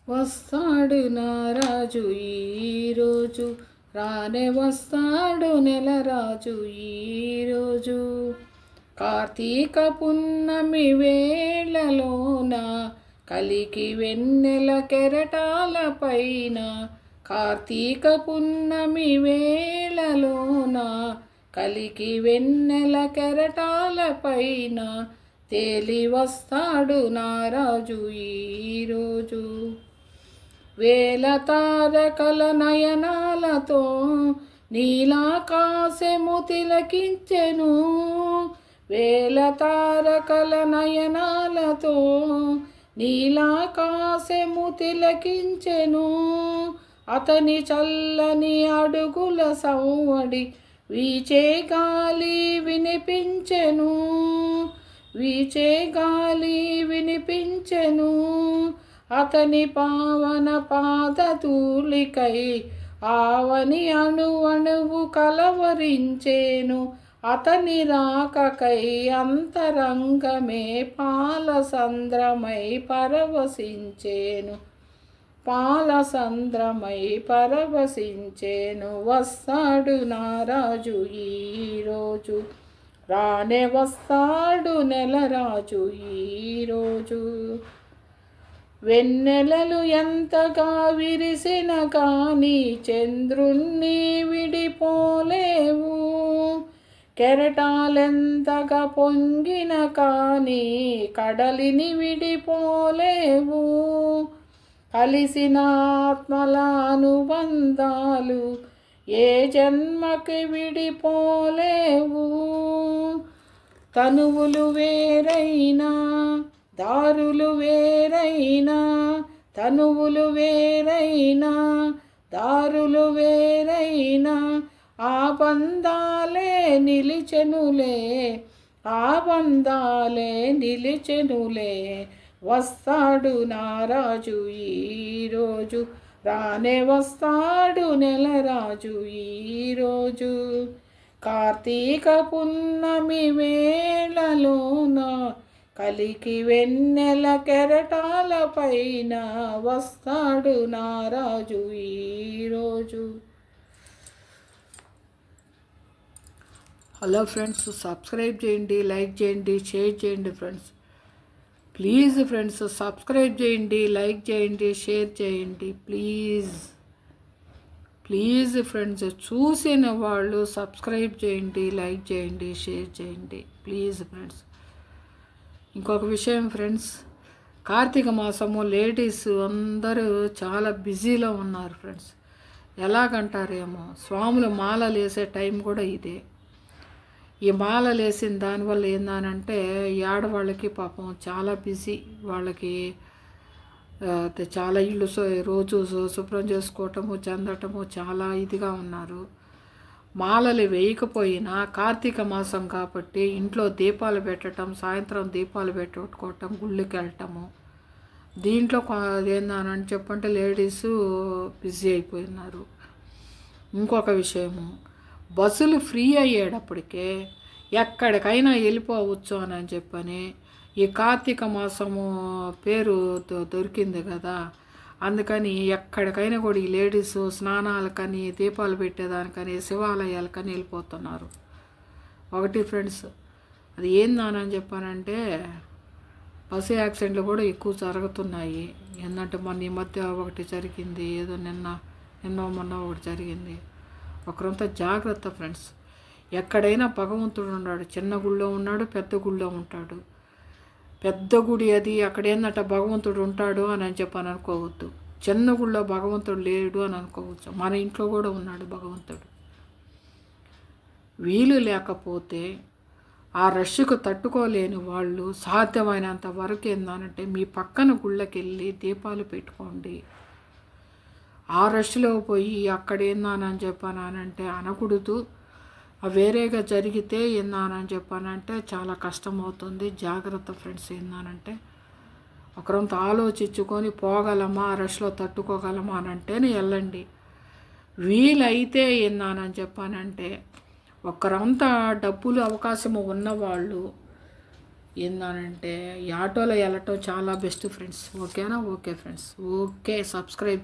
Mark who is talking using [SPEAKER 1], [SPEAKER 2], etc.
[SPEAKER 1] వస్తాడు నారాజు ఈరోజు, రానే వస్తాడు నెలరాజు ఈరోజు. కార్తీక పున్నమి వేళలోన కలికి వెన్నెల కెరటాల పైన, కార్తీక పున్నమి వేళలోన కలికి వెన్నెల కెరటాల పైన, తేలి వస్తాడు నారాజు ఈరోజు. వేల తారకల నయనాలతో నీలాకాశము తిలకించెను, వేల తారకల నయనాలతో నీలాకాశము తిలకించెను. అతని చల్లని అడుగుల సవ్వడి వీచే గాలి వినిపించెను, వీచే గాలి వినిపించెను. అతని పావన పాదధూళికై ఆవని అణువణువు కలవరించేను. అతని రాకకై అంతరంగమే పాలసంద్రమై పరవశించేను, పాలసంద్రమై పరవశించేను. వస్తాడు నారాజు ఈరోజు, రానే వస్తాడు నెలరాజు ఈరోజు. వెన్నెలలు ఎంతగా విరిసిన కానీ చంద్రుణ్ణి విడిపోలేవు, కెరటాలెంతగా పొంగిన కానీ కడలిని విడిపోలేవు. కలిసిన ఆత్మల అనుబంధాలు ఏ జన్మకి విడిపోలేవు. తనువులు వేరైనా దారులు వేరైనా, తనువులు వేరైనా దారులు వేరైనా, ఆ బంధాలే నిలిచెనులే, ఆ బంధాలే నిలిచెనులే. వస్తాడు నారాజు ఈరోజు, రానే వస్తాడు నెలరాజు ఈరోజు. కార్తీక పున్నమి వేళలోన కలికి వెన్నెల కెరటాల పైన, వస్తాడు నారాజు ఈరోజు. హలో ఫ్రెండ్స్, సబ్స్క్రైబ్ చేయండి, లైక్ చేయండి, షేర్ చేయండి ఫ్రెండ్స్. ప్లీజ్ ఫ్రెండ్స్ సబ్స్క్రైబ్ చేయండి, లైక్ చేయండి, షేర్ చేయండి ప్లీజ్. ప్లీజ్ ఫ్రెండ్స్, చూసిన వాళ్ళు సబ్స్క్రైబ్ చేయండి, లైక్ చేయండి, షేర్ చేయండి ప్లీజ్ ఫ్రెండ్స్. ఇంకొక విషయం ఫ్రెండ్స్, కార్తీక మాసము లేడీస్ అందరూ చాలా బిజీలో ఉన్నారు ఫ్రెండ్స్. ఎలాగంటారేమో, స్వాములు మాలలు వేసే టైం కూడా ఇదే. ఈ మాలలు వేసిన దానివల్ల ఏందనంటే ఈ ఆడవాళ్ళకి పాపం చాలా బిజీ, వాళ్ళకి చాలా ఇల్లు రోజు శుభ్రం చేసుకోవటము చెందటము చాలా ఇదిగా ఉన్నారు. మాలలు వేయకపోయినా కార్తీక మాసం కాబట్టి ఇంట్లో దీపాలు పెట్టడం, సాయంత్రం దీపాలు పెట్టుకోవటం, గుళ్ళకి వెళ్ళటము, దీంట్లో ఏందని చెప్పంటే లేడీస్ బిజీ అయిపోయినారు. ఇంకొక విషయము, బస్సులు ఫ్రీ అయ్యేటప్పటికే ఎక్కడికైనా వెళ్ళిపోవచ్చు అని చెప్పని ఈ కార్తీక మాసము పేరు దొరికింది కదా, అందుకని ఎక్కడికైనా కూడా ఈ లేడీస్ స్నానాలకని, దీపాలు పెట్టేదానికని, శివాలయాలకని వెళ్ళిపోతున్నారు. ఒకటి ఫ్రెండ్స్, అది ఏందని చెప్పానంటే బస్సు యాక్సిడెంట్లు కూడా ఎక్కువ జరుగుతున్నాయి. ఏంటంటే మొన్న ఈ మధ్య ఒకటి జరిగింది, ఏదో మొన్న ఒకటి జరిగింది. ఒకరంతా జాగ్రత్త ఫ్రెండ్స్. ఎక్కడైనా భగవంతుడు ఉన్నాడు, చిన్న గుళ్ళో ఉన్నాడు, పెద్ద గుళ్ళో ఉంటాడు. పెద్ద గుడి అది, అక్కడ ఏంటంటే భగవంతుడు ఉంటాడు అని చెప్పని అనుకోవద్దు. చిన్న గుళ్ళో భగవంతుడు లేడు అని అనుకోవచ్చు. మన ఇంట్లో కూడా ఉన్నాడు భగవంతుడు. వీలు లేకపోతే ఆ రష్కు తట్టుకోలేని వాళ్ళు సాధ్యమైనంత వరకు ఏందనంటే మీ పక్కన గుళ్ళకి వెళ్ళి దీపాలు పెట్టుకోండి. ఆ రష్లో పోయి అక్కడ ఏందానని చెప్పానంటే అనకూడదు. వేరేగా జరిగితే ఏందానని చెప్పానంటే చాలా కష్టం అవుతుంది. జాగ్రత్త ఫ్రెండ్స్. ఏందానంటే ఒకరంత ఆలోచించుకొని పోగలమా, ఆ రష్లో తట్టుకోగలమా అని అంటేనే వెళ్ళండి. వీలైతే ఏందానని చెప్పానంటే ఒకరంతా డబ్బులు అవకాశము ఉన్నవాళ్ళు ఏందనంటే ఈ ఆటోలో వెళ్ళటం చాలా బెస్ట్ ఫ్రెండ్స్. ఓకేనా? Okay friends, okay. సబ్స్క్రైబ్